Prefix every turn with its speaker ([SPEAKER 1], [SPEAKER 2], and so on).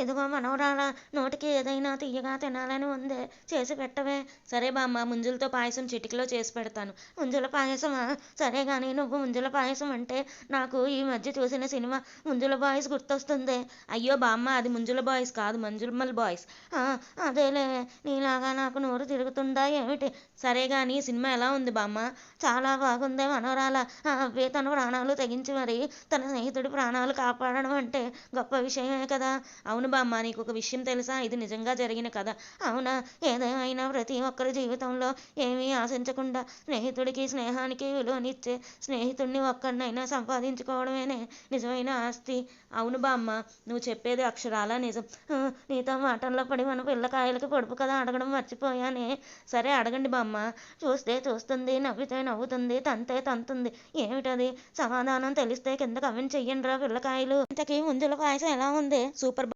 [SPEAKER 1] ఇదిగో మనవరాలా, నోటికి ఏదైనా తియ్యగా తినాలని ఉందే, చేసి పెట్టవే. సరే బామ్మ, ముంజులతో పాయసం చిటికలో చేసి పెడతాను. ముంజుల పాయసమా? సరే గాని నువ్వు ముంజుల పాయసం అంటే నాకు ఈ మధ్య చూసిన సినిమా ముంజుల బాయ్స్ గుర్తొస్తుంది. అయ్యో బామ్మ, అది ముంజుల బాయ్స్ కాదు, మంజుమల్ బాయ్స్. ఆ, అదేలే. నీలాగా నాకు నోరు తిరుగుతుందా ఏమిటి? సరే గాని సినిమా ఎలా ఉంది బామ్మ? చాలా బాగుందే మనవరాల. అవ్వే తన ప్రాణాలు తెగించి మరి తన స్నేహితుడి ప్రాణాలు కాపాడడం అంటే గొప్ప విషయమే కదా. అవును బామ్మ, నీకు ఒక విషయం తెలుసా? ఇది నిజంగా జరిగిన కథ. అవునా? ఏదేమైనా ప్రతి ఒక్కరి జీవితంలో ఏమీ ఆశించకుండా స్నేహితుడికి స్నేహానికి విలువనిచ్చే స్నేహితుడిని ఒక్కడినైనా సంపాదించుకోవడమేనే నిజమైన ఆస్తి. అవును బామ్మ, నువ్వు చెప్పేది అక్షరాల నిజం. నీతో మాటల్లో పడి మన పిల్లకాయలకి పొడుపు కదా అడగడం మర్చిపోయానే. సరే అడగండి బామ్మ. చూస్తే చూస్తుంది, నవ్వితే నవ్వుతుంది, తంతే తంతుంది. ఏమిటది? సమాధానం తెలిస్తే కింద కమెంట్ చెయ్యండిరా పిల్లకాయలు. ఇంతకీ ముంజుల పాయసం ఎలా ఉంది? సూపర్.